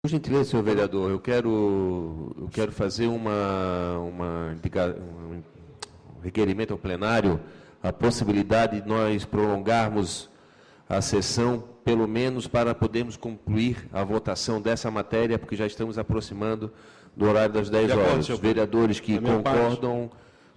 Por gentileza, senhor vereador, eu quero fazer um requerimento ao plenário, a possibilidade de nós prolongarmos a sessão, pelo menos para podermos concluir a votação dessa matéria, porque já estamos aproximando do horário das 10 horas. Os vereadores que concordam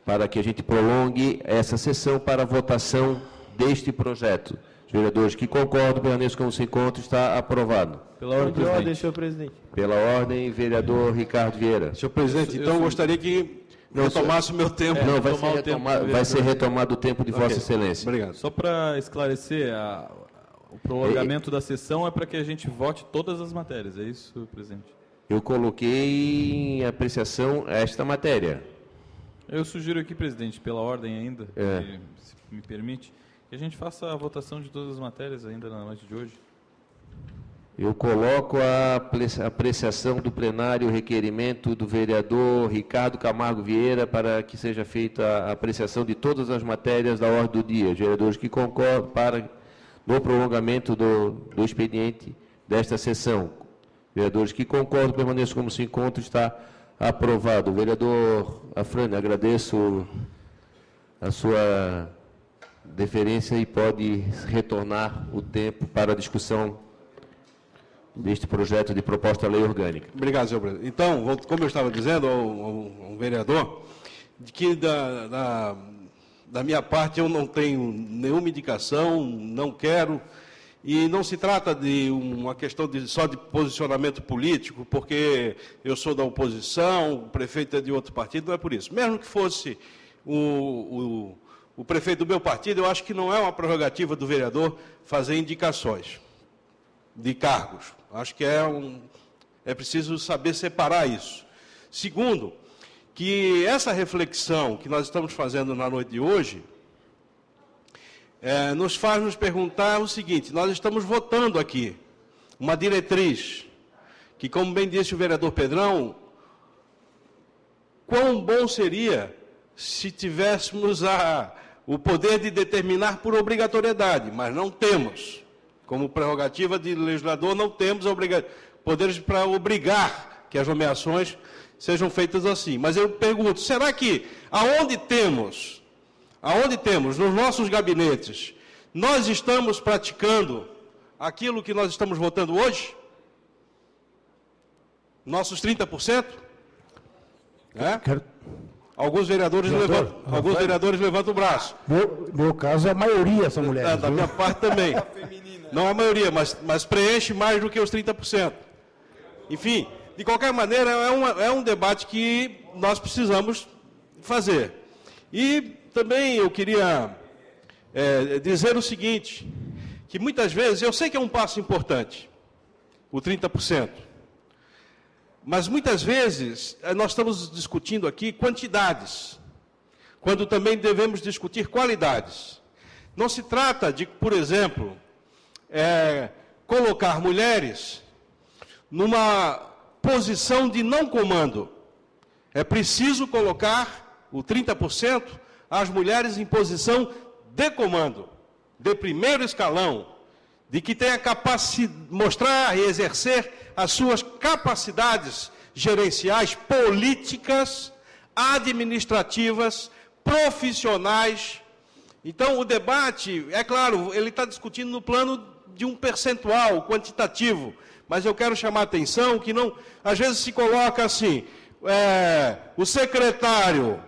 para que a gente prolongue essa sessão para a votação deste projeto. Os vereadores que concordam, permaneçam como se encontra, está aprovado. Pela ordem, senhor presidente. Pela ordem, vereador Ricardo Vieira. Senhor presidente, então eu gostaria que retomasse o meu tempo. Não, vai ser retomado o tempo de Vossa Excelência. Obrigado. Só para esclarecer, o prolongamento da sessão é para que a gente vote todas as matérias, é isso, presidente? Eu coloquei em apreciação esta matéria. Eu sugiro aqui, presidente, pela ordem ainda, se me permite, que a gente faça a votação de todas as matérias ainda na noite de hoje. Eu coloco a apreciação do plenário, o requerimento do vereador Ricardo Camargo Vieira para que seja feita a apreciação de todas as matérias da ordem do dia. Os vereadores que concordam para no prolongamento do expediente desta sessão. Vereadores que concordam, permaneçam como se encontra, está aprovado. Vereador Afrânio, agradeço a sua deferência e pode retornar o tempo para a discussão deste projeto de proposta de lei orgânica. Obrigado, senhor presidente. Então, como eu estava dizendo ao vereador, de que da minha parte eu não tenho nenhuma indicação, não quero, e não se trata de uma questão só de posicionamento político, porque eu sou da oposição, o prefeito é de outro partido, não é por isso. Mesmo que fosse o prefeito do meu partido, eu acho que não é uma prerrogativa do vereador fazer indicações de cargos. Acho que é preciso saber separar isso. Segundo, que essa reflexão que nós estamos fazendo na noite de hoje nos faz nos perguntar o seguinte: nós estamos votando aqui uma diretriz que, como bem disse o vereador Pedrão, quão bom seria se tivéssemos o poder de determinar por obrigatoriedade, mas não temos. Como prerrogativa de legislador, não temos poderes para obrigar que as nomeações sejam feitas assim. Mas eu pergunto, será que aonde temos, nos nossos gabinetes, nós estamos praticando aquilo que nós estamos votando hoje? Nossos 30%? Alguns vereadores levantam o braço. Meu caso, a maioria são mulheres. Da minha parte também. Não a maioria, mas preenche mais do que os 30%. Enfim, de qualquer maneira, é um debate que nós precisamos fazer. E também eu queria dizer o seguinte, que muitas vezes, eu sei que é um passo importante, o 30%, mas muitas vezes nós estamos discutindo aqui quantidades, quando também devemos discutir qualidades. Não se trata de, por exemplo, colocar mulheres numa posição de não comando. É preciso colocar o 30% as mulheres em posição de comando, de primeiro escalão, de que tenha capacidade de mostrar e exercer as suas capacidades gerenciais, políticas, administrativas, profissionais. Então, o debate, é claro, ele está discutindo no plano de um percentual quantitativo, mas eu quero chamar a atenção que não, às vezes se coloca assim, o secretário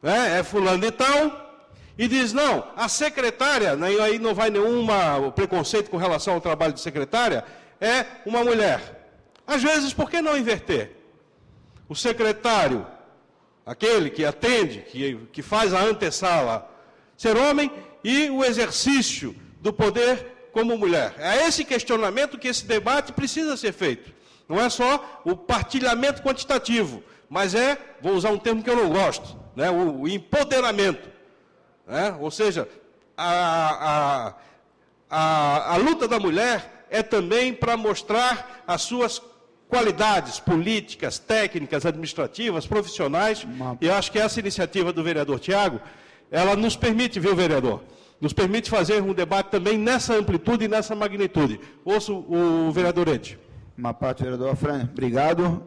é fulano de tal, e diz, não, a secretária, aí não vai nenhum preconceito com relação ao trabalho de secretária, é uma mulher. Às vezes, por que não inverter? O secretário, aquele que atende, que faz a antessala, ser homem, e o exercício do poder como mulher. É esse questionamento que esse debate precisa ser feito. Não é só o partilhamento quantitativo, mas vou usar um termo que eu não gosto, o empoderamento. Ou seja, a luta da mulher é também para mostrar as suas qualidades políticas, técnicas, administrativas, profissionais, e eu acho que essa iniciativa do vereador Tiago, ela nos permite, viu, vereador? Nos permite fazer um debate também nessa amplitude e nessa magnitude. Ouço o vereador Ede. Uma parte, vereador Afrânio. Obrigado.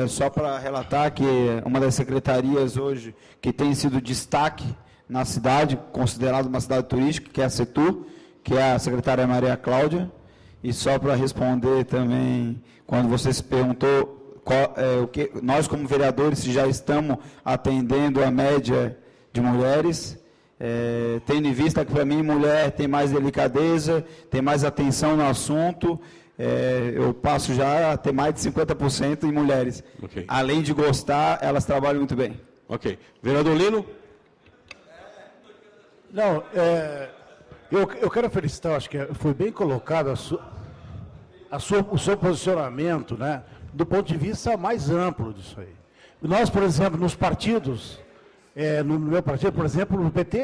Só para relatar que uma das secretarias hoje que tem sido destaque na cidade, considerada uma cidade turística, que é a Setur, que é a secretária Maria Cláudia. E só para responder também, quando você se perguntou o que nós, como vereadores, já estamos atendendo a média de mulheres, tendo em vista que, para mim, mulher tem mais delicadeza, tem mais atenção no assunto. Eu passo já a ter mais de 50% em mulheres. Okay. Além de gostar, elas trabalham muito bem. Ok. Vereador Lino? Não, eu quero felicitar, acho que foi bem colocado o seu posicionamento, né, do ponto de vista mais amplo disso aí. Nós, por exemplo, nos partidos, no meu partido, por exemplo, no PT,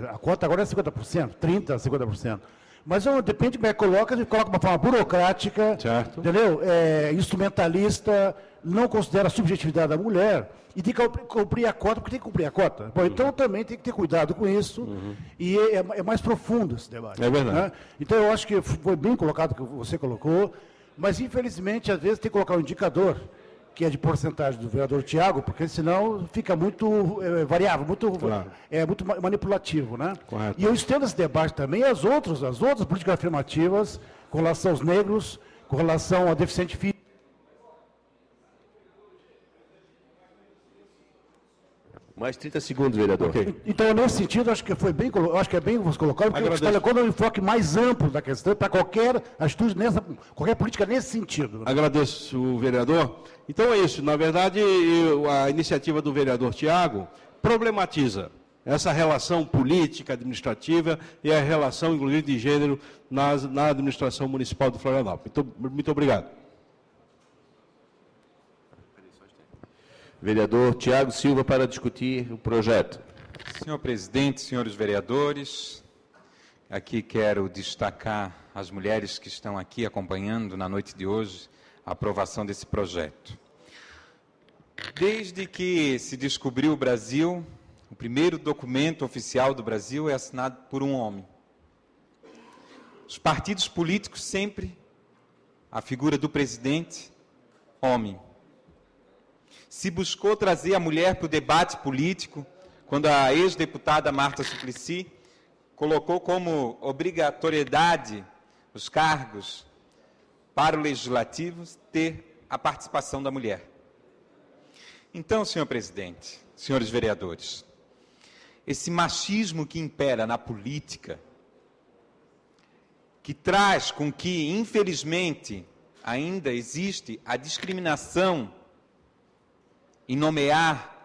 a cota agora é 50%, 30%, 50%. Mas depende como coloca de uma forma burocrática, certo, entendeu? Instrumentalista, não considera a subjetividade da mulher e tem que cumprir a cota, porque tem que cumprir a cota. Bom, então também tem que ter cuidado com isso, e é mais profundo esse debate. É verdade. Né? Então eu acho que foi bem colocado o que você colocou, mas infelizmente às vezes tem que colocar um indicador, que é de porcentagem do vereador Tiago, porque senão fica muito variável, muito manipulativo, né? Correto. E eu estendo esse debate também às outras políticas afirmativas com relação aos negros, com relação ao deficiente físico. Mais 30 segundos, vereador. Okay. Então, nesse sentido, acho que foi bem, acho que é bem colocado, porque você está colocando um enfoque mais amplo da questão para qualquer atitude, qualquer política nesse sentido. Agradeço o vereador. Então é isso. Na verdade, a iniciativa do vereador Tiago problematiza essa relação política, administrativa e a relação, inclusive, de gênero na administração municipal de Florianópolis. Muito obrigado. Vereador Tiago Silva, para discutir o projeto. Senhor presidente, senhores vereadores, aqui quero destacar as mulheres que estão aqui acompanhando na noite de hoje a aprovação desse projeto. Desde que se descobriu o Brasil, o primeiro documento oficial do Brasil é assinado por um homem. Os partidos políticos sempre, a figura do presidente, homem. Se buscou trazer a mulher para o debate político, quando a ex-deputada Marta Suplicy colocou como obrigatoriedade os cargos para o legislativo ter a participação da mulher. Então, senhor presidente, senhores vereadores, esse machismo que impera na política, que traz com que, infelizmente, ainda existe a discriminação em nomear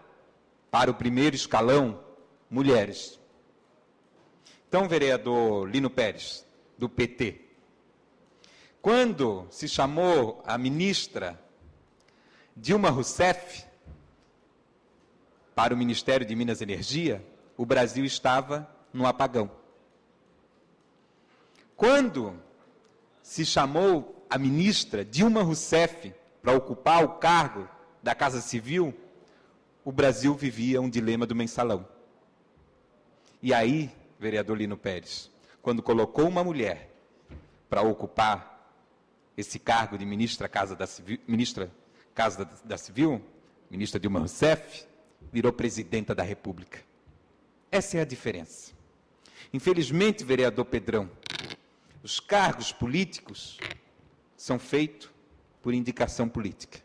para o primeiro escalão mulheres. Então, vereador Lino Pérez, do PT, quando se chamou a ministra Dilma Rousseff para o Ministério de Minas e Energia, o Brasil estava no apagão. Quando se chamou a ministra Dilma Rousseff para ocupar o cargo da Casa Civil, o Brasil vivia um dilema do mensalão. E aí, vereador Lino Pérez, quando colocou uma mulher para ocupar esse cargo de ministra Casa da Civil, ministra Dilma Rousseff, virou presidenta da República. Essa é a diferença. Infelizmente, vereador Pedrão, os cargos políticos são feitos por indicação política.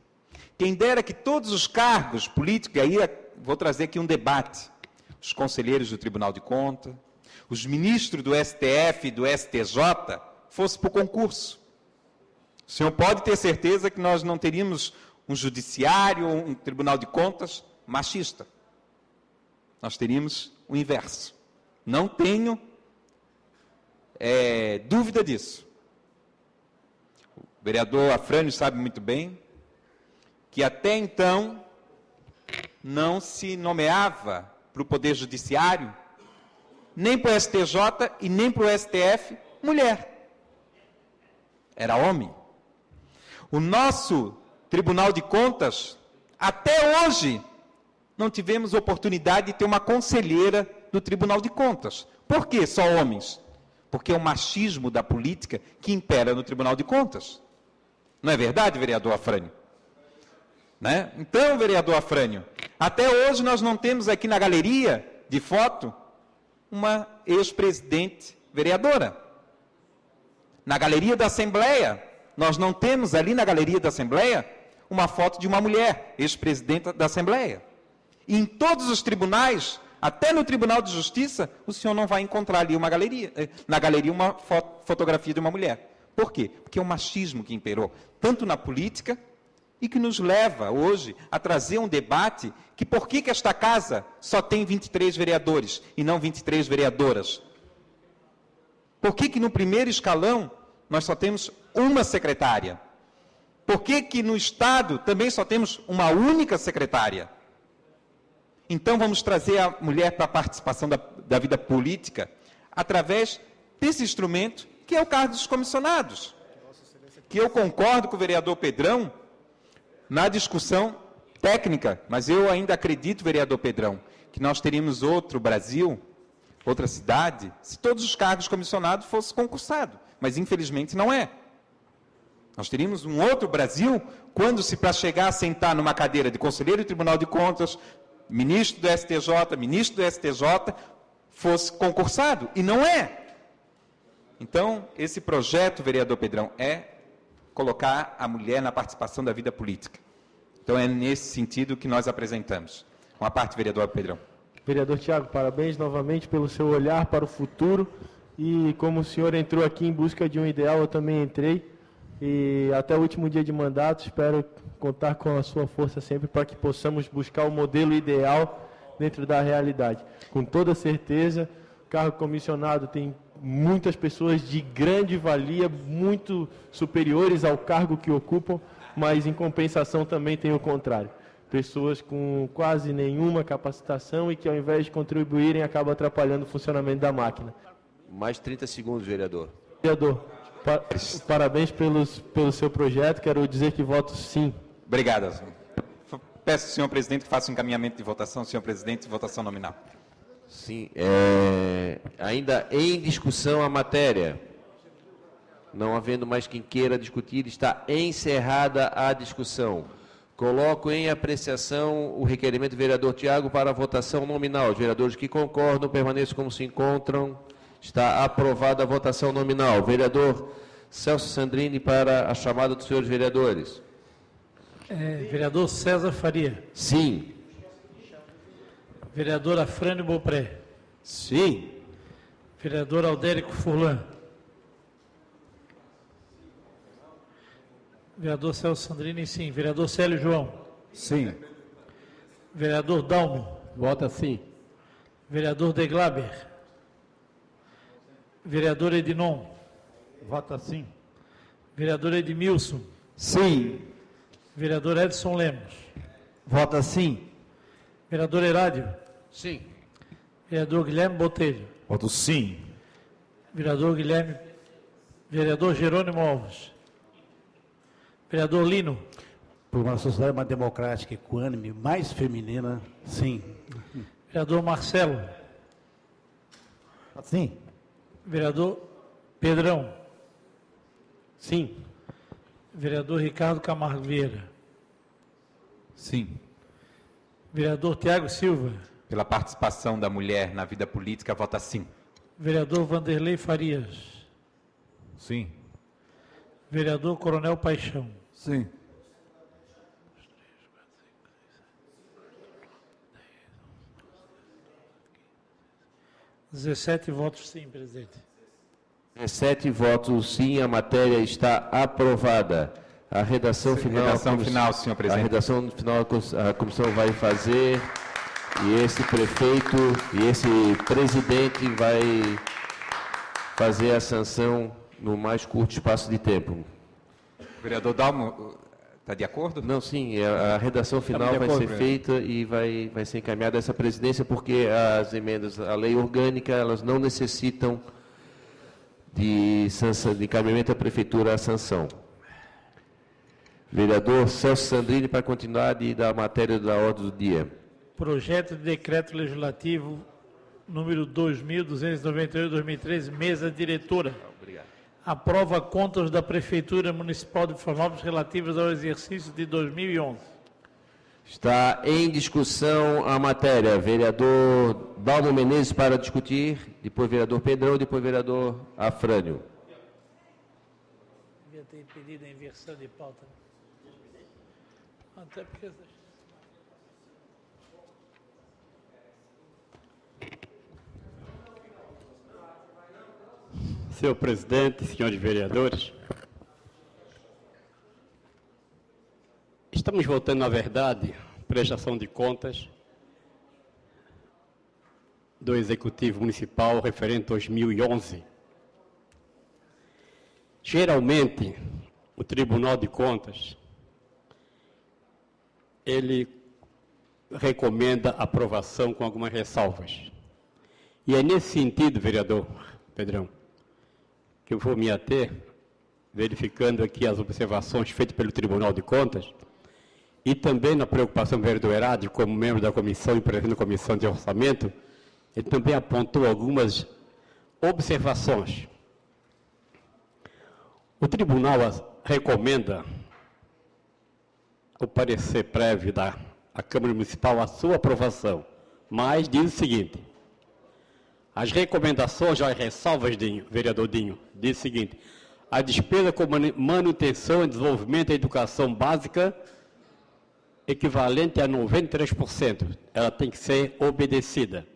Quem dera que todos os cargos políticos, e aí vou trazer aqui um debate, os conselheiros do Tribunal de Contas, os ministros do STF e do STJ, fossem por concurso. O senhor pode ter certeza que nós não teríamos um judiciário, um Tribunal de Contas machista. Nós teríamos o inverso. Não tenho dúvida disso. O vereador Afrânio sabe muito bem que até então não se nomeava para o Poder Judiciário, nem para o STJ e nem para o STF, mulher. Era homem. O nosso Tribunal de Contas, até hoje, não tivemos oportunidade de ter uma conselheira do Tribunal de Contas. Por que só homens? Porque é o machismo da política que impera no Tribunal de Contas. Não é verdade, vereador Afrânio? Né? Então, vereador Afrânio, até hoje nós não temos aqui na galeria de foto uma ex-presidente vereadora. Na galeria da Assembleia, nós não temos ali na galeria da Assembleia uma foto de uma mulher, ex-presidenta da Assembleia. E em todos os tribunais, até no Tribunal de Justiça, o senhor não vai encontrar ali na galeria uma fotografia de uma mulher. Por quê? Porque é o machismo que imperou, tanto na política, e que nos leva hoje a trazer um debate que por que esta casa só tem 23 vereadores e não 23 vereadoras? Por que no primeiro escalão nós só temos uma secretária? Por que no Estado também só temos uma única secretária? Então vamos trazer a mulher para a participação da vida política através desse instrumento que é o cargo dos comissionados. Que eu concordo com o vereador Pedrão na discussão técnica, mas eu ainda acredito, vereador Pedrão, que nós teríamos outro Brasil, outra cidade, se todos os cargos comissionados fossem concursados. Mas, infelizmente, não é. Nós teríamos um outro Brasil quando, se para chegar a sentar numa cadeira de conselheiro do Tribunal de Contas, ministro do STJ, fosse concursado. E não é. Então, esse projeto, vereador Pedrão, é colocar a mulher na participação da vida política. Então, é nesse sentido que nós apresentamos. Uma parte, vereador Pedrão. Vereador Tiago, parabéns novamente pelo seu olhar para o futuro. E como o senhor entrou aqui em busca de um ideal, eu também entrei. E até o último dia de mandato, espero contar com a sua força sempre para que possamos buscar o modelo ideal dentro da realidade. Com toda certeza, o cargo comissionado tem muitas pessoas de grande valia, muito superiores ao cargo que ocupam, mas em compensação também tem o contrário. Pessoas com quase nenhuma capacitação e que, ao invés de contribuírem, acabam atrapalhando o funcionamento da máquina. Mais 30 segundos, vereador. Vereador, parabéns pelo seu projeto. Quero dizer que voto sim. Obrigado. Peço ao senhor presidente que faça um encaminhamento de votação. Senhor presidente, votação nominal. Sim. Ainda em discussão a matéria. Não havendo mais quem queira discutir, está encerrada a discussão. Coloco em apreciação o requerimento do vereador Tiago para a votação nominal. Os vereadores que concordam permaneçam como se encontram. Está aprovada a votação nominal. Vereador Celso Sandrini para a chamada dos senhores vereadores. Vereador César Faria. Sim. Vereador Afrânio Beaupré. Sim. Vereador Aldérico Furlan. Vereador Celso Sandrini, sim. Vereador Célio João. Sim. Vereador Dalmo. Vota sim. Vereador De Glaber. Vereador Edinon. Vota sim. Vereador Edmilson. Sim. Vereador Edson Lemos. Vota sim. Vereador Herádio. Sim. Vereador Guilherme Botelho. Voto sim. Vereador Jerônimo Alves. Vereador Lino. Por uma sociedade mais democrática, equânime, mais feminina, sim. Vereador Marcelo. Sim. Vereador Pedrão. Sim. Vereador Ricardo Camargo Vieira. Sim. Vereador Tiago Silva. Pela participação da mulher na vida política, vota sim. Vereador Vanderlei Farias. Sim. Vereador Coronel Paixão. Sim. Sim. 17 votos sim, presidente. 17 votos sim, a matéria está aprovada. A redação final... Redação final, senhor presidente. A redação final a comissão vai fazer, e esse prefeito e esse presidente vai fazer a sanção no mais curto espaço de tempo. Vereador Dalmo, está de acordo? Não, sim, a redação final vai ser feita e vai ser encaminhada a essa presidência, porque as emendas à lei orgânica, elas não necessitam de encaminhamento à prefeitura à sanção. Vereador Celso Sandrini, para continuar da matéria da ordem do dia. Projeto de decreto legislativo número 2298/2013, mesa diretora. Obrigado. aprova contas da Prefeitura Municipal de Florianópolis relativas ao exercício de 2011. Está em discussão a matéria. Vereador Dalmo Menezes para discutir, depois vereador Pedrão, depois vereador Afrânio. Devia ter pedido a inversão de pauta. Até porque... Senhor presidente, senhores vereadores, estamos votando, na verdade, prestação de contas do Executivo Municipal referente a 2011. Geralmente, o Tribunal de Contas, ele recomenda aprovação com algumas ressalvas. E é nesse sentido, vereador Pedrão, que eu vou me ater, verificando aqui as observações feitas pelo Tribunal de Contas, e também na preocupação do vereador Herade, como membro da comissão e presidente da comissão de orçamento, ele também apontou algumas observações. O Tribunal recomenda o parecer prévio da Câmara Municipal a sua aprovação, mas diz o seguinte: as recomendações, as ressalvas, vereador Dinho, diz o seguinte: a despesa com manutenção e desenvolvimento da educação básica equivalente a 93%, ela tem que ser obedecida.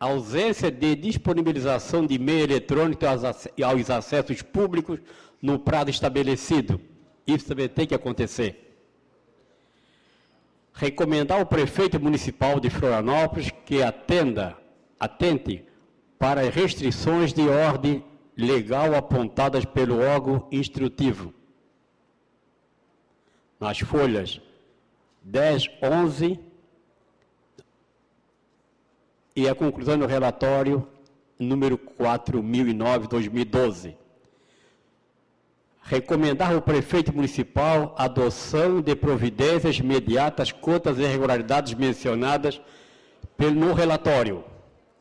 A ausência de disponibilização de meio eletrônico aos acessos públicos no prazo estabelecido, isso também tem que acontecer. Recomendar ao prefeito municipal de Florianópolis que atente para as restrições de ordem legal apontadas pelo órgão instrutivo. Nas folhas 10, 11 e a conclusão do relatório número 4009/2012. Recomendar ao prefeito municipal a adoção de providências imediatas quanto às irregularidades mencionadas no relatório.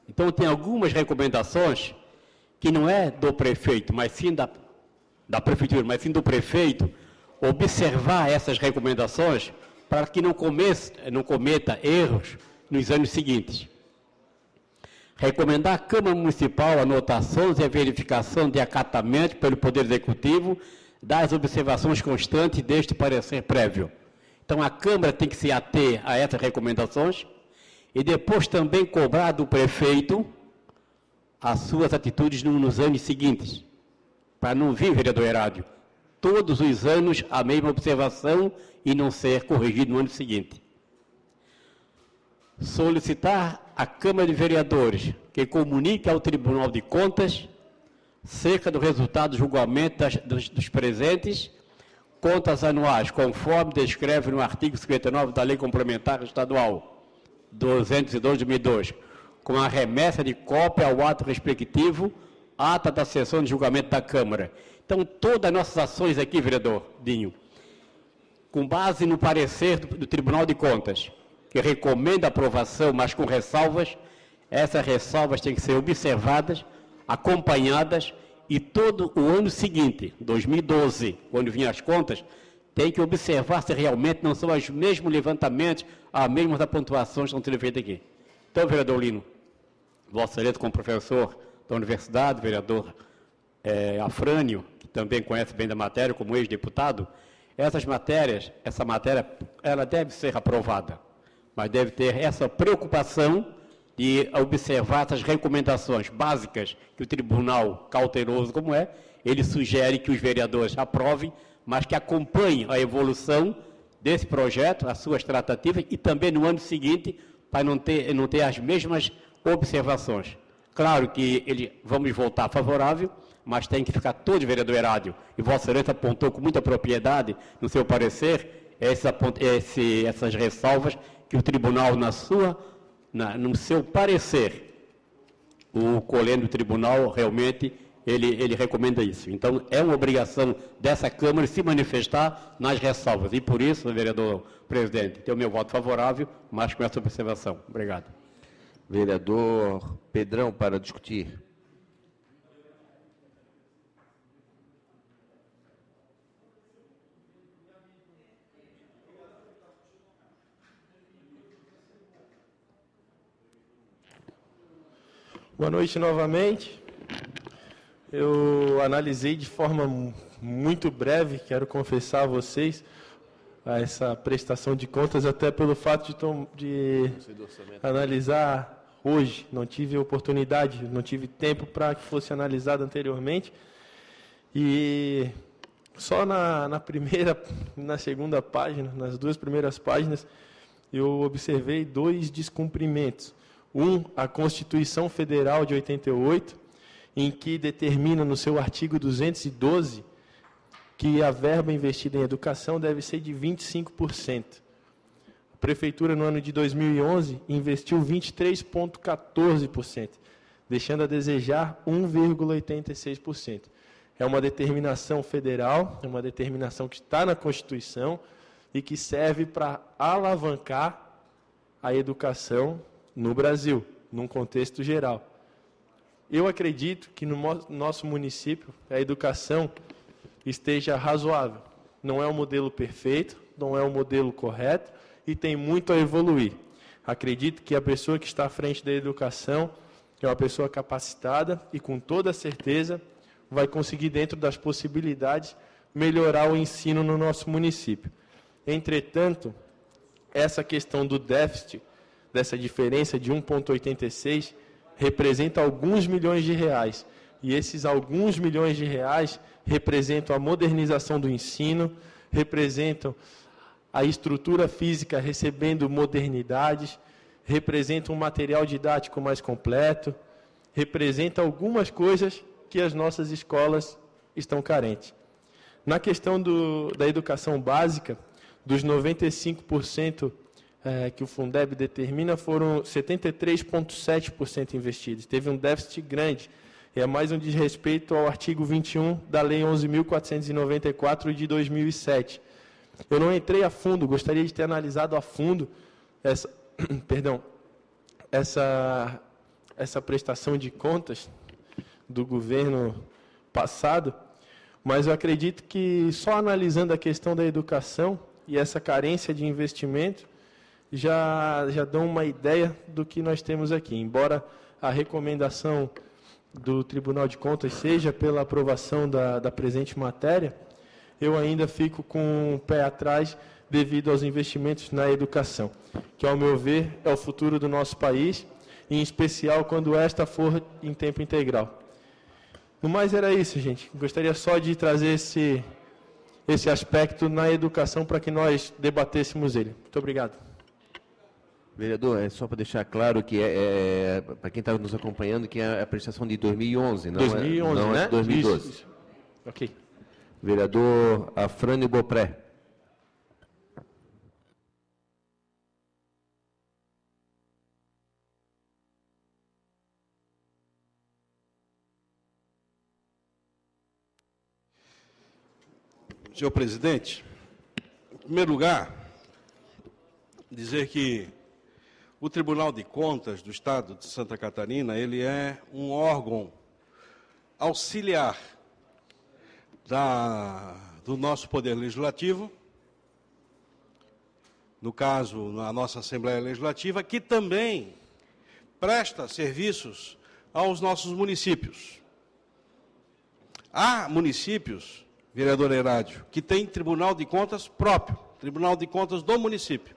Então, tem algumas recomendações que não é do prefeito, mas sim da prefeitura, mas sim do prefeito, observar essas recomendações para que não cometa erros nos anos seguintes. Recomendar à Câmara Municipal anotações e a verificação de acatamento pelo Poder Executivo das observações constantes deste parecer prévio. Então, a Câmara tem que se ater a essas recomendações e depois também cobrar do prefeito as suas atitudes nos anos seguintes, para não vir, vereador Herádio, todos os anos a mesma observação e não ser corrigido no ano seguinte. Solicitar à Câmara de Vereadores que comunique ao Tribunal de Contas cerca do resultado do julgamento dos presentes contas anuais, conforme descreve no artigo 59 da Lei Complementar Estadual 202/2002, com a remessa de cópia ao ato respectivo, ata da sessão de julgamento da Câmara. Então, todas as nossas ações aqui, vereador Dinho, com base no parecer do Tribunal de Contas, que recomenda a aprovação, mas com ressalvas, essas ressalvas têm que ser observadas, acompanhadas, e todo o ano seguinte, 2012, quando vinham as contas, tem que observar se realmente não são os mesmos levantamentos, as mesmas pontuações que estão sendo feitas aqui. Então, vereador Lino, Vossa Excelência, como professor da universidade, vereador Afrânio, que também conhece bem da matéria, como ex-deputado, essa matéria, ela deve ser aprovada, mas deve ter essa preocupação de observar essas recomendações básicas que o tribunal, cauteloso como é, ele sugere que os vereadores aprovem, mas que acompanhem a evolução desse projeto, as suas tratativas, e também no ano seguinte, para não ter as mesmas observações. Claro que vamos votar favorável, mas tem que ficar todo vereador Herádio, e Vossa Excelência apontou com muita propriedade no seu parecer essas ressalvas que o tribunal, no seu parecer, o colendo do tribunal realmente ele recomenda isso. Então, é uma obrigação dessa Câmara se manifestar nas ressalvas. E por isso, vereador presidente, tenho o meu voto favorável, mas com essa observação. Obrigado. Vereador Pedrão, para discutir. Boa noite novamente. Eu analisei de forma muito breve, quero confessar a vocês, essa prestação de contas, até pelo fato de analisar hoje. Não tive oportunidade, não tive tempo para que fosse analisado anteriormente. E só na segunda página, nas duas primeiras páginas, eu observei 2 descumprimentos. A Constituição Federal de 88, em que determina no seu artigo 212 que a verba investida em educação deve ser de 25%. A Prefeitura, no ano de 2011, investiu 23,14%, deixando a desejar 1,86%. É uma determinação federal, é uma determinação que está na Constituição e que serve para alavancar a educação no Brasil, num contexto geral. Eu acredito que no nosso município a educação esteja razoável. Não é um modelo perfeito, não é um modelo correto e tem muito a evoluir. Acredito que a pessoa que está à frente da educação é uma pessoa capacitada e com toda certeza vai conseguir, dentro das possibilidades, melhorar o ensino no nosso município. Entretanto, essa questão do déficit, dessa diferença de 1,86, representa alguns milhões de reais. E esses alguns milhões de reais representam a modernização do ensino, representam a estrutura física recebendo modernidades, representam um material didático mais completo, representam algumas coisas que as nossas escolas estão carentes. Na questão da educação básica, dos 95% que o Fundeb determina, foram 73,7% investidos. Teve um déficit grande. É mais um desrespeito ao artigo 21 da Lei 11.494 de 2007. Eu não entrei a fundo, gostaria de ter analisado a fundo essa prestação de contas do governo passado, mas eu acredito que só analisando a questão da educação e essa carência de investimento, já dão uma ideia do que nós temos aqui. Embora a recomendação do Tribunal de Contas seja pela aprovação da presente matéria, eu ainda fico com o pé atrás devido aos investimentos na educação, que, ao meu ver, é o futuro do nosso país, em especial quando esta for em tempo integral. No mais, era isso, gente. Gostaria só de trazer esse aspecto na educação para que nós debatêssemos ele. Muito obrigado. Vereador, é só para deixar claro que para quem está nos acompanhando, que é a prestação de 2011, não 2011, não né? É 2012. Isso. Ok. Vereador Afrânio Bopré. Senhor presidente, em primeiro lugar, dizer que o Tribunal de Contas do Estado de Santa Catarina, ele é um órgão auxiliar do nosso Poder Legislativo, no caso, na nossa Assembleia Legislativa, que também presta serviços aos nossos municípios. Há municípios, vereador Herádio, que tem Tribunal de Contas próprio, Tribunal de Contas do município.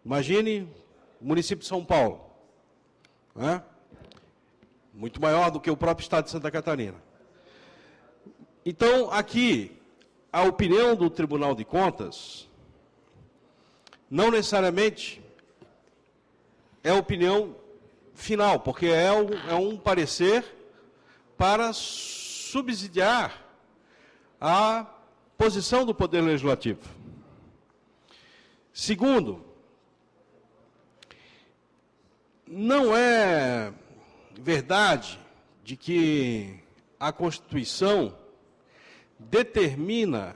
Imagine o município de São Paulo, né? Muito maior do que o próprio Estado de Santa Catarina. Então, aqui, a opinião do Tribunal de Contas não necessariamente é a opinião final, porque é um parecer para subsidiar a posição do Poder Legislativo. Segundo, não é verdade de que a Constituição determina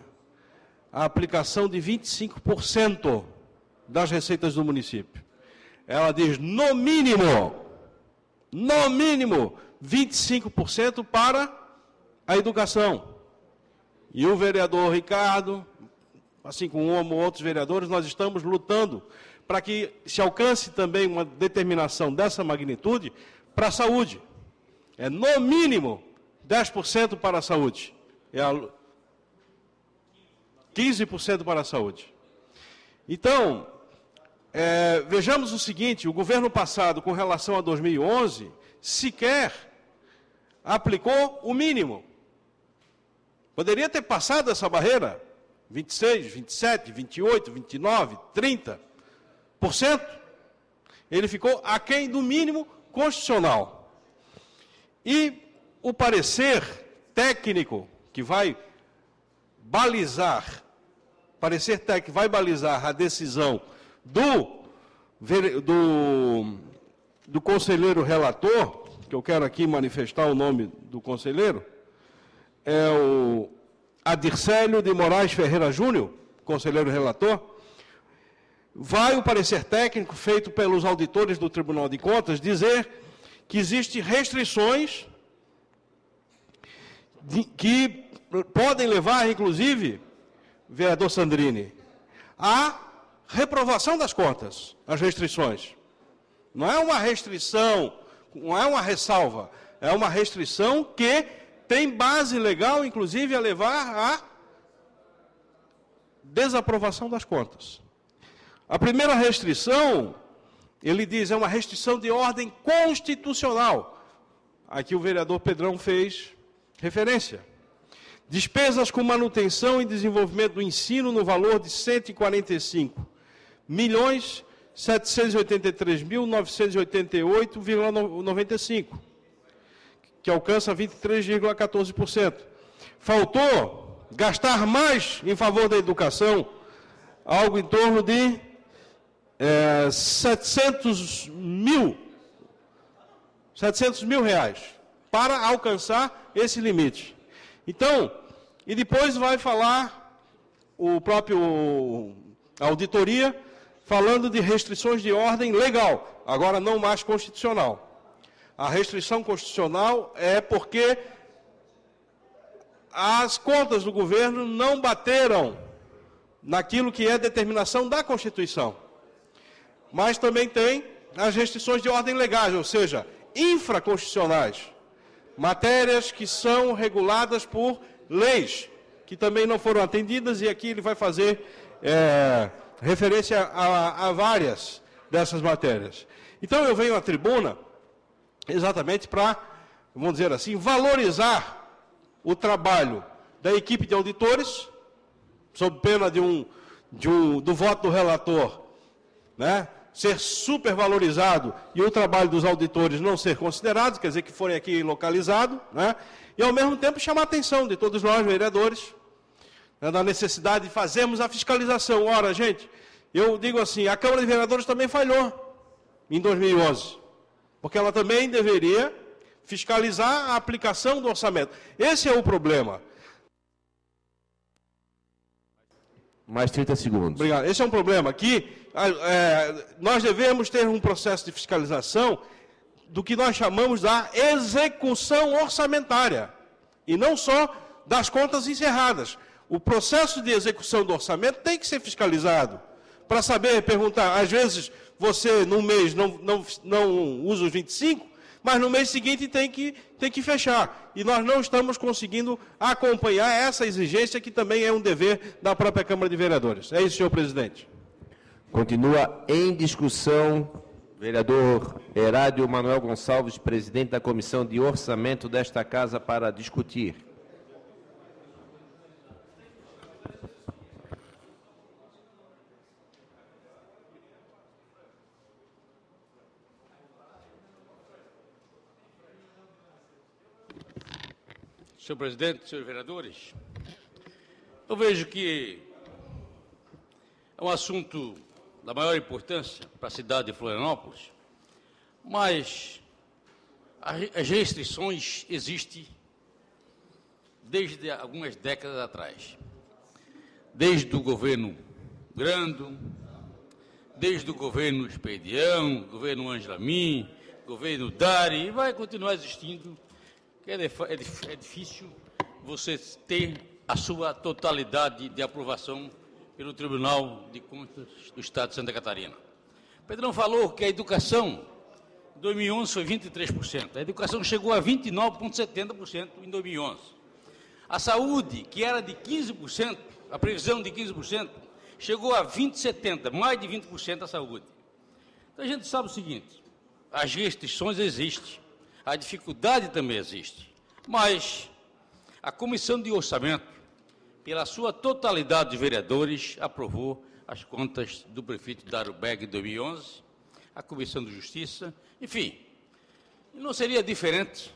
a aplicação de 25% das receitas do município. Ela diz, no mínimo, 25% para a educação. E o vereador Ricardo, assim como outros vereadores, nós estamos lutando para que se alcance também uma determinação dessa magnitude para a saúde. É no mínimo 10% para a saúde. É 15% para a saúde. Então, vejamos o seguinte, o governo passado, com relação a 2011, sequer aplicou o mínimo. Poderia ter passado essa barreira, 26, 27, 28, 29, 30%. Ele ficou aquém do mínimo constitucional. E o parecer técnico que vai balizar, a decisão do conselheiro relator, que eu quero aqui manifestar o nome do conselheiro, é o Adircélio de Moraes Ferreira Júnior, conselheiro relator. Vai o parecer técnico feito pelos auditores do Tribunal de Contas dizer que existem restrições que podem levar, inclusive, vereador Sandrini, à reprovação das contas, as restrições. Não é uma restrição, não é uma ressalva, é uma restrição que tem base legal, inclusive, a levar à desaprovação das contas. A primeira restrição, ele diz, é uma restrição de ordem constitucional. Aqui o vereador Pedrão fez referência. Despesas com manutenção e desenvolvimento do ensino no valor de 145.783.988,95, que alcança 23,14%. Faltou gastar mais em favor da educação, algo em torno de 700 mil reais, para alcançar esse limite. Então, e depois vai falar o próprio auditoria, falando de restrições de ordem legal, agora não mais constitucional. A restrição constitucional é porque as contas do governo não bateram naquilo que é determinação da Constituição. Mas também tem as restrições de ordem legais, ou seja, infraconstitucionais. Matérias que são reguladas por leis, que também não foram atendidas, e aqui ele vai fazer referência a várias dessas matérias. Então eu venho à tribuna exatamente para, vamos dizer assim, valorizar o trabalho da equipe de auditores, sob pena do voto do relator, né, ser supervalorizado e o trabalho dos auditores não ser considerado, quer dizer, que forem aqui localizados, né, e ao mesmo tempo chamar a atenção de todos nós, vereadores, né, da necessidade de fazermos a fiscalização. Ora, gente, eu digo assim, a Câmara de Vereadores também falhou em 2011, porque ela também deveria fiscalizar a aplicação do orçamento. Esse é o problema. Mais 30 segundos. Obrigado. Esse é um problema que nós devemos ter um processo de fiscalização do que nós chamamos da execução orçamentária, e não só das contas encerradas. O processo de execução do orçamento tem que ser fiscalizado, para saber, perguntar, às vezes você num mês não usa os 25, mas no mês seguinte tem que fechar. E nós não estamos conseguindo acompanhar essa exigência, que também é um dever da própria Câmara de Vereadores. É isso, senhor presidente. Continua em discussão, vereador Herádio Manuel Gonçalves, presidente da Comissão de Orçamento desta Casa, para discutir. Senhor presidente, senhores vereadores, eu vejo que é um assunto da maior importância para a cidade de Florianópolis, mas as restrições existem desde algumas décadas atrás. Desde o governo Grando, desde o governo Expedião, governo Ângela Min, governo Dari, e vai continuar existindo. É difícil você ter a sua totalidade de aprovação pelo Tribunal de Contas do Estado de Santa Catarina. Pedrão falou que a educação Em 2011 foi 23%. A educação chegou a 29,70% em 2011. A saúde, que era de 15%, a previsão de 15%, chegou a 20,70%, mais de 20% a saúde. Então a gente sabe o seguinte, as restrições existem, a dificuldade também existe, mas a Comissão de Orçamento, pela sua totalidade de vereadores, aprovou as contas do prefeito Dário Berg em 2011, a Comissão de Justiça, enfim, não seria diferente,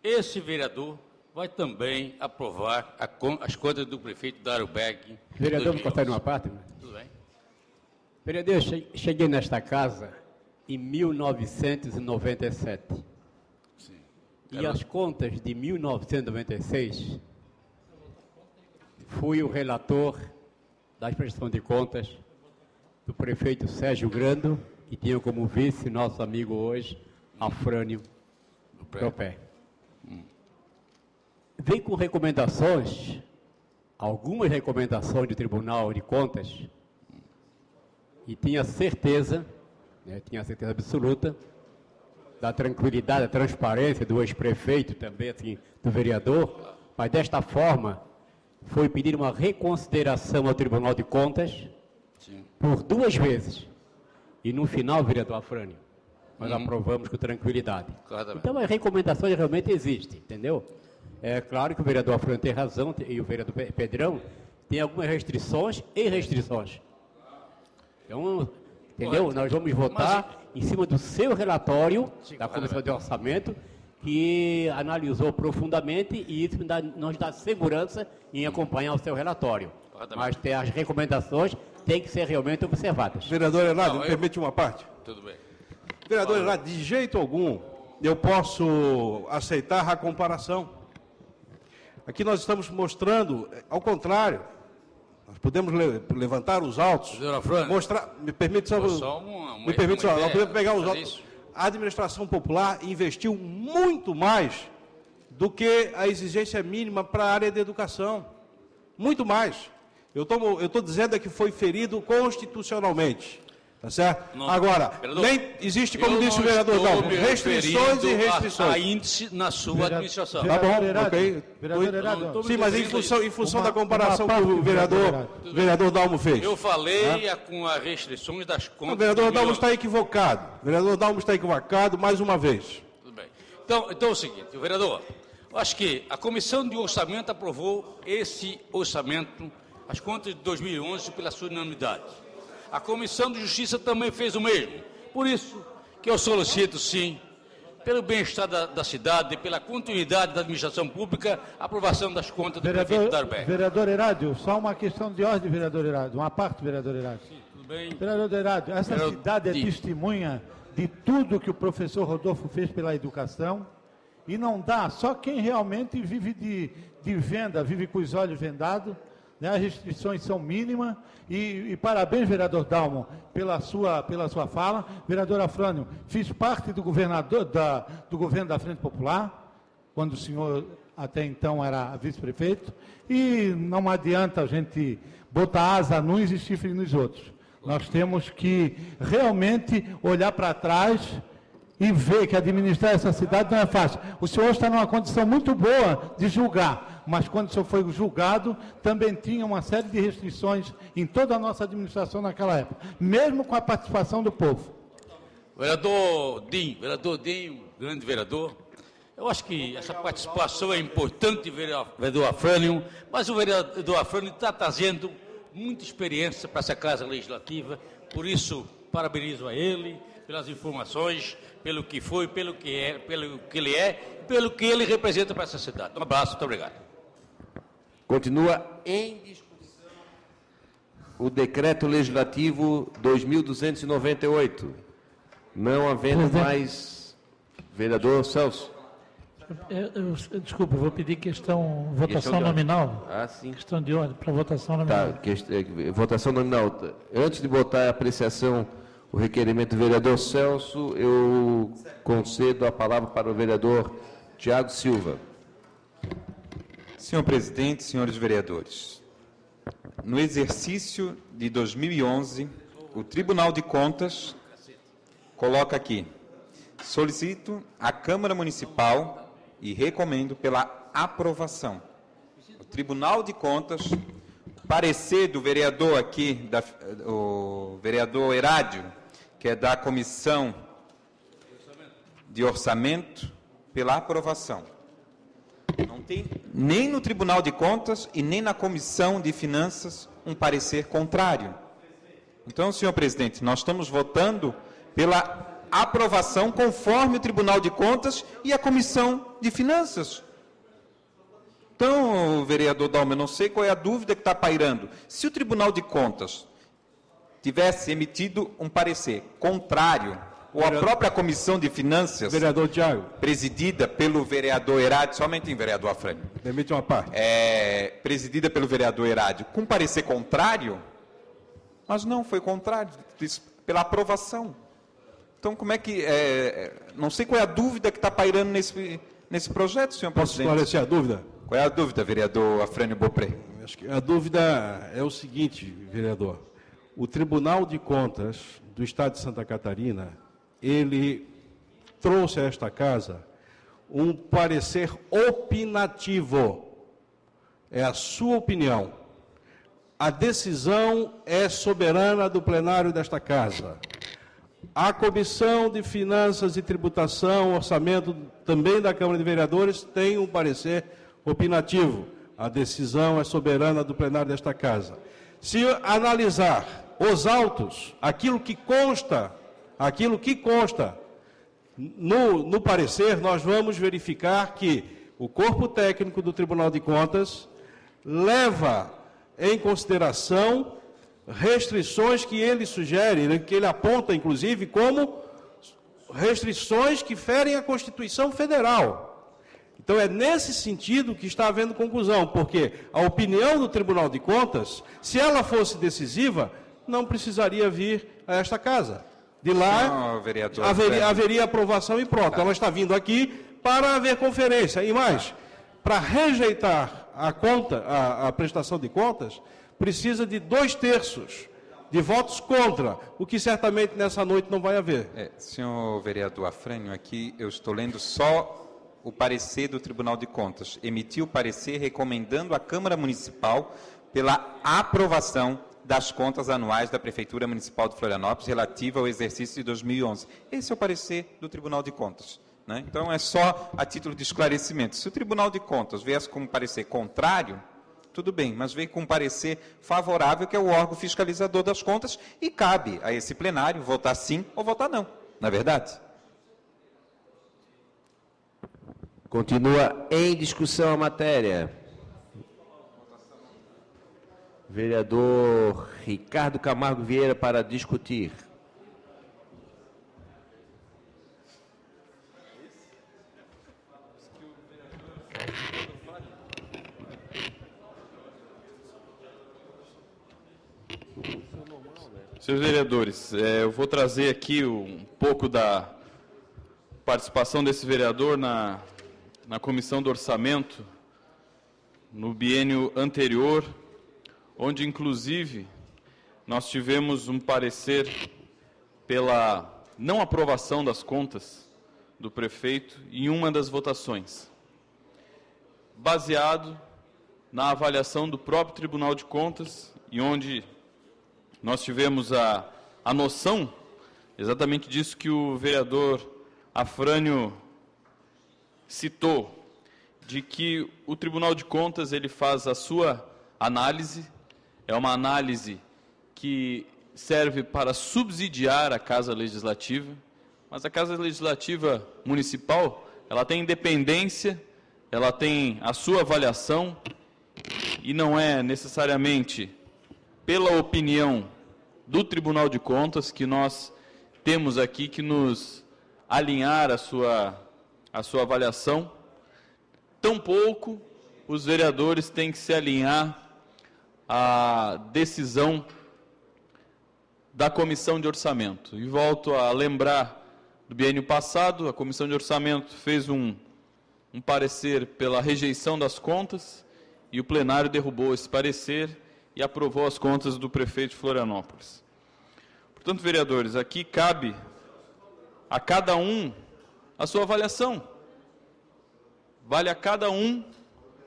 esse vereador vai também aprovar as contas do prefeito Dário Berg. Vereador, me cortar uma parte? Tudo bem. Vereador, eu cheguei nesta casa em 1997. Sim. E as contas de 1996, fui o relator da prestação de contas do prefeito Sérgio Grando, que tinha como vice nosso amigo hoje, Afrânio Propé. Veio com recomendações, algumas recomendações do Tribunal de Contas, e tinha certeza absoluta da tranquilidade, da transparência do ex-prefeito, também assim, do vereador, mas desta forma foi pedir uma reconsideração ao Tribunal de Contas. Sim. Por 2 vezes. E no final, vereador Afrânio, nós aprovamos com tranquilidade. Claramente. Então as recomendações realmente existem, entendeu? É claro que o vereador Afrânio tem razão, e o vereador Pedrão tem algumas restrições e restrições. Então, entendeu? Nós vamos votar em cima do seu relatório, da Comissão de Orçamento, que analisou profundamente e isso nos dá segurança em acompanhar o seu relatório. Mas as recomendações têm que ser realmente observadas. Vereador Hernário, me permite uma parte? Tudo bem. Vereador Hernário, de jeito algum eu posso aceitar a comparação. Aqui nós estamos mostrando, ao contrário, nós podemos levantar os autos, mostrar, me permite só, nós podemos pegar os autos. A administração popular investiu muito mais do que a exigência mínima para a área de educação. Muito mais. Eu estou dizendo que foi ferido constitucionalmente. Tá certo? Não, agora, vereador, nem existe, como disse o vereador Dalmo, restrições e restrições. A índice na sua administração. Tá bom, ok. Sim, mas em função da comparação que o vereador Dalmo fez. Eu falei com as restrições das contas. O vereador Dalmo está equivocado. O vereador Dalmo está equivocado mais uma vez. Tudo bem. Então é o seguinte, vereador, eu acho que a Comissão de Orçamento aprovou esse orçamento, as contas de 2011, pela sua unanimidade. A Comissão de Justiça também fez o mesmo. Por isso que eu solicito, sim, pelo bem-estar da cidade, pela continuidade da administração pública, a aprovação das contas do prefeito Dário Berg. Vereador Herádio, só uma questão de ordem, vereador Herádio. Uma parte, vereador Herádio. Sim, tudo bem. Vereador Herádio, essa cidade é testemunha de tudo que o professor Rodolfo fez pela educação e não dá, só quem realmente vive de venda, vive com os olhos vendados. As restrições são mínimas e parabéns, vereador Dalmo, pela sua fala. Vereador Afrânio, fiz parte do governo da Frente Popular, quando o senhor até então era vice-prefeito, e não adianta a gente botar asa nos e chifre nos outros. Nós temos que realmente olhar para trás e ver que administrar essa cidade não é fácil. O senhor está numa condição muito boa de julgar, mas quando o senhor foi julgado, também tinha uma série de restrições em toda a nossa administração naquela época, mesmo com a participação do povo. Vereador Dinho, grande vereador, eu acho que essa participação é importante, vereador Afrânio, mas o vereador Afrânio está trazendo muita experiência para essa Casa Legislativa, por isso, parabenizo a ele pelas informações, pelo que foi, pelo que ele é, pelo que ele representa para essa cidade. Um abraço, muito obrigado. Continua em discussão o Decreto Legislativo 2298. Não havendo mais... Vereador Celso. Desculpa, vou pedir votação nominal. Sim. Questão de ordem para votação nominal. Votação nominal. Antes de botar a apreciação, o requerimento do vereador Celso, eu concedo a palavra para o vereador Tiago Silva. Senhor presidente, senhores vereadores, no exercício de 2011, o Tribunal de Contas coloca aqui: solicito à Câmara Municipal e recomendo pela aprovação. O Tribunal de Contas, parecer do vereador aqui, o vereador Herádio, que é da Comissão de Orçamento, pela aprovação. Não tem nem no Tribunal de Contas e nem na Comissão de Finanças um parecer contrário. Então, senhor presidente, nós estamos votando pela aprovação conforme o Tribunal de Contas e a Comissão de Finanças. Então, vereador Dalma, eu não sei qual é a dúvida que está pairando. Se o Tribunal de Contas tivesse emitido um parecer contrário, ou a própria Comissão de Finanças, vereador Tiago, presidida pelo vereador Herádio, somente em vereador Afrânio, permite uma parte, presidida pelo vereador Herádio, com parecer contrário, mas não foi contrário, pela aprovação. Então, como é que... não sei qual é a dúvida que está pairando nesse projeto, senhor presidente. Posso esclarecer a dúvida? Qual é a dúvida, vereador Afrânio Beaupré? Acho que a dúvida é o seguinte, vereador. O Tribunal de Contas do Estado de Santa Catarina, ele trouxe a esta casa um parecer opinativo. É a sua opinião. A decisão é soberana do plenário desta casa. A Comissão de Finanças e Tributação, Orçamento, também da Câmara de Vereadores, tem um parecer opinativo. A decisão é soberana do plenário desta casa. Se analisar os autos, aquilo que consta no parecer, nós vamos verificar que o corpo técnico do Tribunal de Contas leva em consideração restrições que ele sugere, que ele aponta, inclusive, como restrições que ferem a Constituição Federal. Então, é nesse sentido que está havendo conclusão, porque a opinião do Tribunal de Contas, se ela fosse decisiva, não precisaria vir a esta casa. De lá, haveria aprovação e pronto. Ela está vindo aqui para haver conferência. E mais, para rejeitar a prestação de contas, precisa de 2/3 de votos contra, o que certamente nessa noite não vai haver. Senhor vereador Afrânio, aqui eu estou lendo só o parecer do Tribunal de Contas. Emitiu o parecer recomendando à Câmara Municipal pela aprovação das contas anuais da Prefeitura Municipal de Florianópolis relativa ao exercício de 2011. Esse é o parecer do Tribunal de Contas, né? Então, é só a título de esclarecimento. Se o Tribunal de Contas viesse com um parecer contrário, tudo bem, mas veio com um parecer favorável, que é o órgão fiscalizador das contas, e cabe a esse plenário votar sim ou votar não, não é verdade? Continua em discussão a matéria. Vereador Ricardo Camargo Vieira para discutir. Senhores vereadores, eu vou trazer aqui um pouco da participação desse vereador na Comissão do Orçamento, no biênio anterior, onde, inclusive, nós tivemos um parecer pela não aprovação das contas do prefeito em uma das votações, baseado na avaliação do próprio Tribunal de Contas, e onde nós tivemos a noção exatamente disso que o vereador Afrânio citou, de que o Tribunal de Contas ele faz a sua análise, é uma análise que serve para subsidiar a Casa Legislativa, mas a Casa Legislativa Municipal, ela tem independência, ela tem a sua avaliação, e não é necessariamente pela opinião do Tribunal de Contas que nós temos aqui que nos alinhar a sua avaliação. Tampouco os vereadores têm que se alinhar à decisão da Comissão de Orçamento. E volto a lembrar do biênio passado, a Comissão de Orçamento fez um parecer pela rejeição das contas, e o plenário derrubou esse parecer e aprovou as contas do prefeito de Florianópolis. Portanto, vereadores, aqui cabe a cada um a sua avaliação. Vale a cada um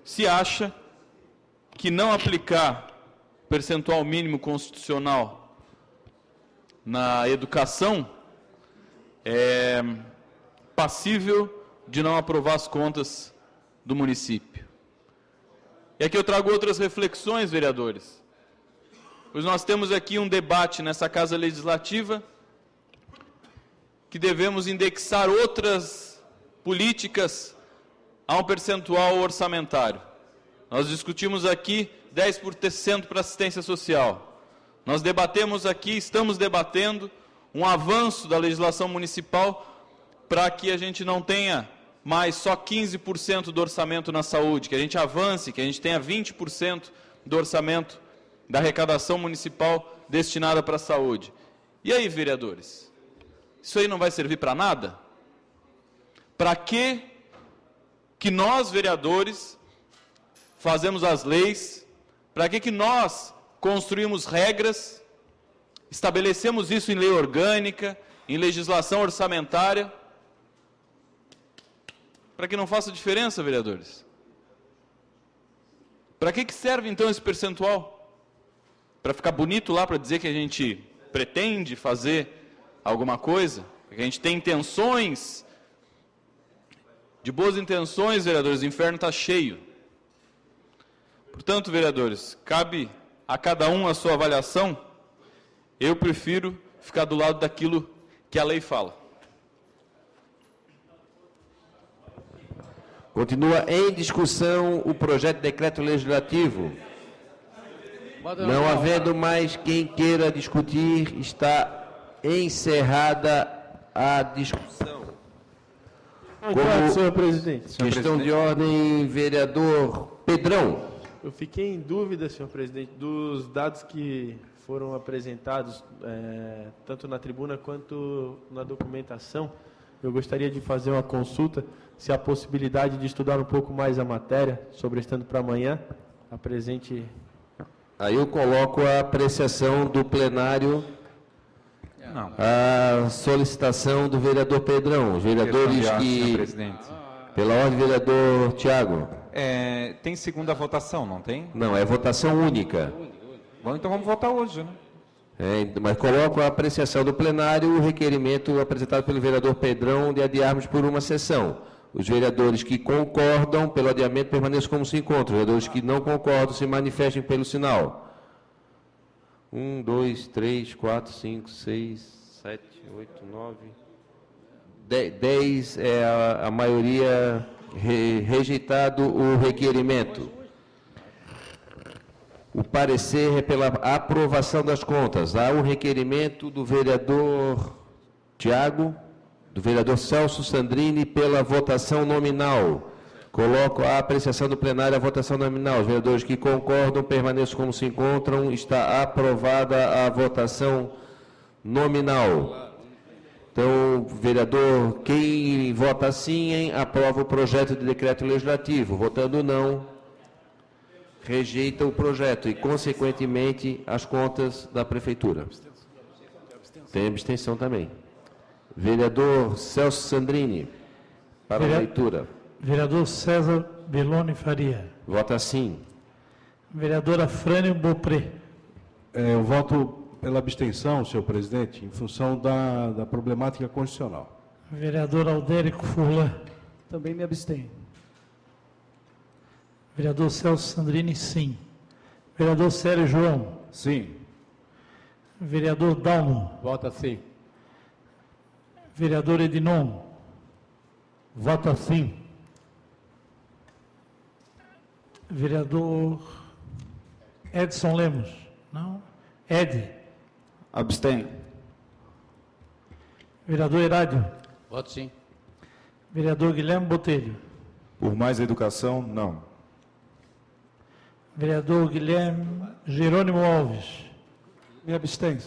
se acha que não aplicar percentual mínimo constitucional na educação é passível de não aprovar as contas do município. E aqui eu trago outras reflexões, vereadores. Pois nós temos aqui um debate nessa Casa Legislativa que devemos indexar outras políticas a um percentual orçamentário. Nós discutimos aqui 10% para assistência social. Nós debatemos aqui, estamos debatendo um avanço da legislação municipal para que a gente não tenha mais só 15% do orçamento na saúde, que a gente avance, que a gente tenha 20% do orçamento da arrecadação municipal destinada para a saúde. E aí, vereadores? Isso aí não vai servir para nada? Para que nós, vereadores, fazemos as leis? Para que nós construímos regras, estabelecemos isso em lei orgânica, em legislação orçamentária? Para que não faça diferença, vereadores? Para que serve então esse percentual? Para ficar bonito lá, para dizer que a gente pretende fazer alguma coisa? Que a gente tem intenções, de boas intenções, vereadores, o inferno está cheio. Portanto, vereadores, cabe a cada um a sua avaliação. Eu prefiro ficar do lado daquilo que a lei fala. Continua em discussão o projeto de decreto legislativo. Não havendo mais quem queira discutir, está encerrada a discussão. Como senhor presidente. Questão de ordem, vereador Pedrão. Eu fiquei em dúvida, senhor presidente, dos dados que foram apresentados, tanto na tribuna quanto na documentação. Eu gostaria de fazer uma consulta, se há possibilidade de estudar um pouco mais a matéria, sobrestando para amanhã, a presente... Aí eu coloco a apreciação do plenário, a solicitação do vereador Pedrão. Os vereadores que... Pela ordem, vereador Tiago. Tem segunda votação, não tem? Não, é votação única. Bom, então vamos votar hoje, né? Mas coloco a apreciação do plenário o requerimento apresentado pelo vereador Pedrão de adiarmos por uma sessão. Os vereadores que concordam pelo adiamento permaneçam como se encontram. Os vereadores que não concordam se manifestem pelo sinal. 1, 2, 3, 4, 5, 6, 7, 8, 9... 10 é a maioria rejeitado o requerimento. O parecer é pela aprovação das contas. Há o requerimento do vereador Tiago, do vereador Celso Sandrini pela votação nominal. Coloco a apreciação do plenário a votação nominal. Os vereadores que concordam permaneçam como se encontram. Está aprovada a votação nominal. Então, vereador, quem vota sim, aprova o projeto de decreto legislativo. Votando não, rejeita o projeto e, consequentemente, as contas da Prefeitura. Tem abstenção também. Vereador Celso Sandrini, para a leitura. Vereador César Belloni Faria. Vota sim. Vereadora Frânio Beaupré. Eu voto pela abstenção, senhor presidente, em função da problemática constitucional. Vereador Aldérico Furlan. Também me abstenho. Vereador Celso Sandrini, sim. Vereador Célio João. Sim. Vereador Dalmo. Vota sim. Vereador Edinon. Vota sim. Vereador Edson Lemos. Não. Ed. Abstenho. Vereador Herádio. Voto sim. Vereador Guilherme Botelho. Por mais educação, não. Vereador Guilherme Jerônimo Alves. Me abstenho.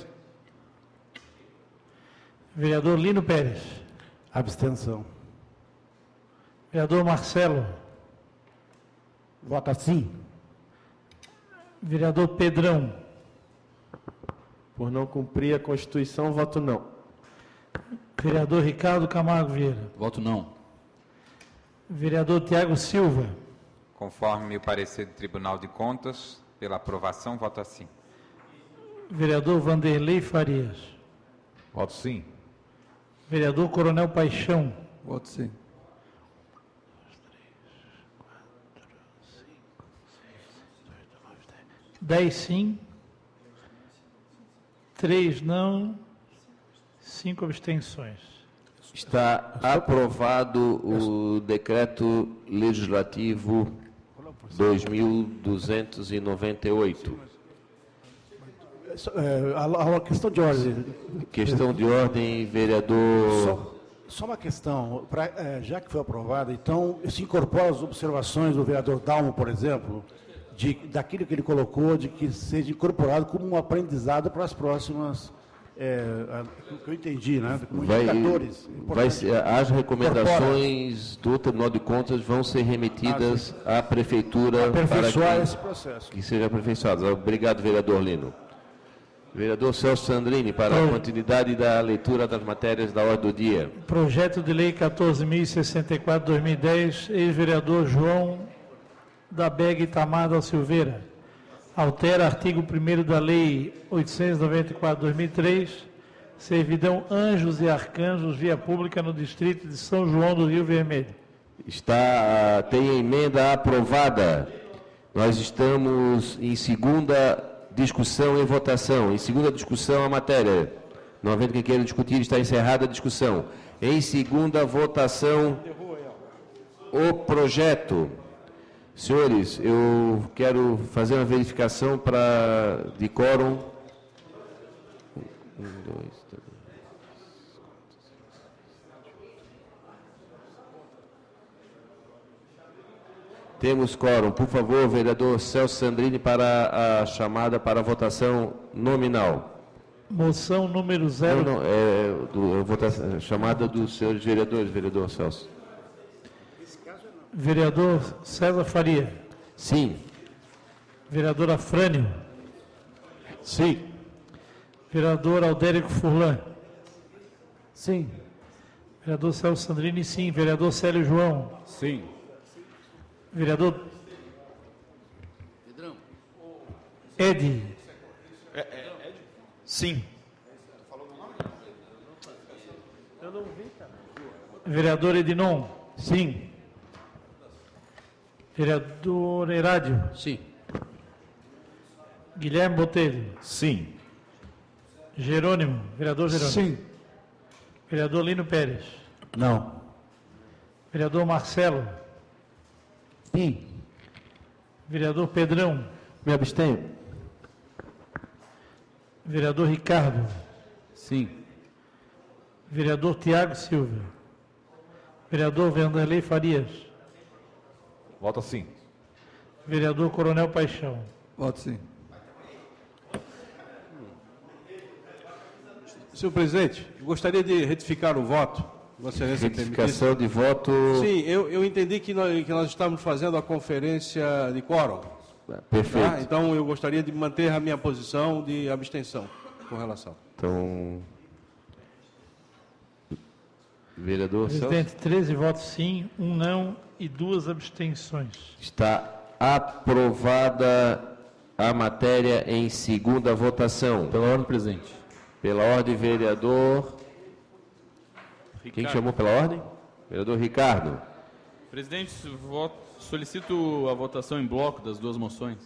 Vereador Lino Pérez. Abstenção. Vereador Marcelo. Vota sim. Vereador Pedrão. Por não cumprir a Constituição, voto não. Vereador Ricardo Camargo Vieira. Voto não. Vereador Tiago Silva. Conforme o parecer do Tribunal de Contas, pela aprovação, voto sim. Vereador Vanderlei Farias. Voto sim. Vereador Coronel Paixão. Voto sim. 10 sim, 3 não, 5 abstenções. Está aprovado o decreto legislativo 2298. A questão de ordem. Questão de ordem, vereador. Só uma questão, já que foi aprovado, então se incorpora as observações do vereador Dalmo, por exemplo, daquilo que ele colocou, de que seja incorporado como um aprendizado para as próximas, que eu entendi, né? Como indicadores. As recomendações do Tribunal de Contas vão ser remetidas à Prefeitura aperfeiçoar esse processo. Que seja aperfeiçoado. Obrigado, vereador Lino. Vereador Celso Sandrini, para a continuidade da leitura das matérias da ordem do dia. Projeto de Lei 14.064/2010, ex-vereador João da Beg Itamar da Silveira. Altera artigo 1º da Lei 894/2003, servidão anjos e arcanjos via pública no distrito de São João do Rio Vermelho. Tem a emenda aprovada. Nós estamos em segunda discussão e votação. Em segunda discussão, a matéria. Não havendo quem queira discutir, está encerrada a discussão. Em segunda votação, o projeto. Senhores, eu quero fazer uma verificação de quórum. 1, 2, 3. Temos quórum. Por favor, vereador Celso Sandrini, para a chamada para a votação nominal. Moção número 0. Chamada dos senhores vereadores, vereador Celso. Vereador César Faria. Sim. Vereador Afrânio. Sim. Vereador Aldérico Furlan. Sim. Vereador Celso Sandrini, sim. Vereador Célio João. Sim. Vereador Pedrão. Edi. Sim. Eu não vi, cara. Vereador Edinon. Sim. Vereador Herádio. Sim. Guilherme Botelho. Sim. Jerônimo. Vereador Jerônimo. Sim. Vereador Lino Pérez. Não. Vereador Marcelo. Sim. Vereador Pedrão. Me abstenho. Vereador Ricardo. Sim. Vereador Tiago Silva. Vereador Vanderlei Farias. Voto sim. Vereador Coronel Paixão. Voto sim. Senhor presidente, eu gostaria de retificar o voto. Retificação de voto. Sim, eu entendi que nós estamos fazendo a conferência de quórum. Perfeito. Tá? Então, eu gostaria de manter a minha posição de abstenção com relação. Então, vereador Presidente, Celso. 13 votos sim, 1 não e 2 abstenções. Está aprovada a matéria em segunda votação. Pela ordem, presidente. Pela ordem, vereador. Ricardo. Quem chamou pela ordem? Vereador Ricardo. Presidente, solicito a votação em bloco das duas moções.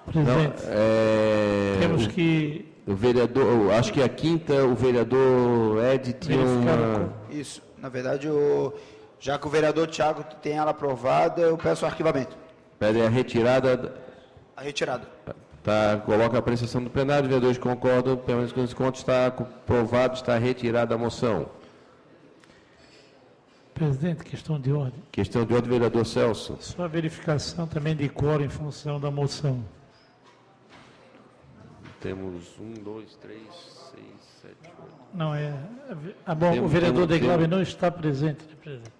Presidente, temos que... O vereador, acho que a quinta, o vereador Ed tinha uma... Isso. Na verdade, já que o vereador Tiago tem ela aprovada, eu peço o arquivamento. Pede a retirada. A retirada. Tá, coloca a apreciação do plenário, os vereadores concordam, permanece com os contos, está aprovado, está retirada a moção. Presidente, questão de ordem. Questão de ordem, vereador Celso. Só a verificação também de quórum em função da moção. Temos 1, 2, 3, 6, 7, 8. Não, bom, o vereador Deglaube não está presente, né, presidente?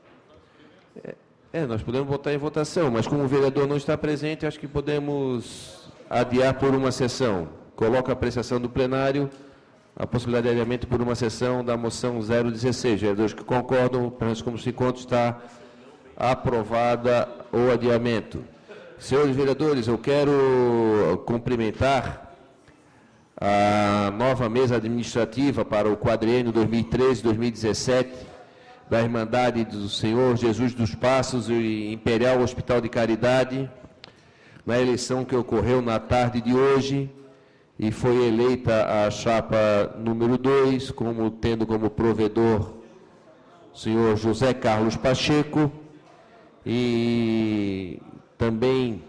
Nós podemos botar em votação, mas como o vereador não está presente, acho que podemos adiar por uma sessão. Coloca a apreciação do plenário, a possibilidade de adiamento por uma sessão da moção 016. Vereadores que concordam, permanece como se encontra, está aprovada o adiamento. Senhores vereadores, eu quero cumprimentar a nova mesa administrativa para o quadriênio 2013-2017 da Irmandade do Senhor Jesus dos Passos e Imperial Hospital de Caridade, na eleição que ocorreu na tarde de hoje, e foi eleita a chapa número 2, tendo como provedor o senhor José Carlos Pacheco, e também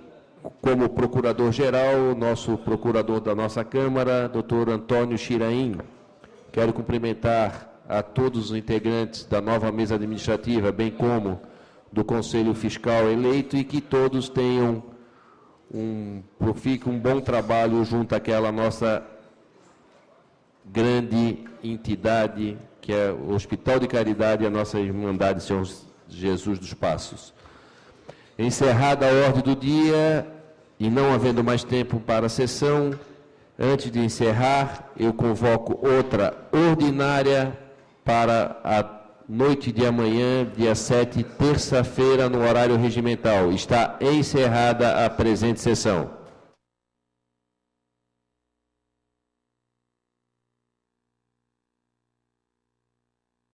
como procurador-geral, nosso procurador da nossa Câmara, doutor Antônio Chiraim. Quero cumprimentar a todos os integrantes da nova mesa administrativa, bem como do Conselho Fiscal eleito, e que todos tenham um bom trabalho junto àquela nossa grande entidade, que é o Hospital de Caridade e a nossa Irmandade Senhor Jesus dos Passos. Encerrada a ordem do dia e não havendo mais tempo para a sessão, antes de encerrar, eu convoco outra ordinária para a noite de amanhã, dia 7, terça-feira, no horário regimental. Está encerrada a presente sessão.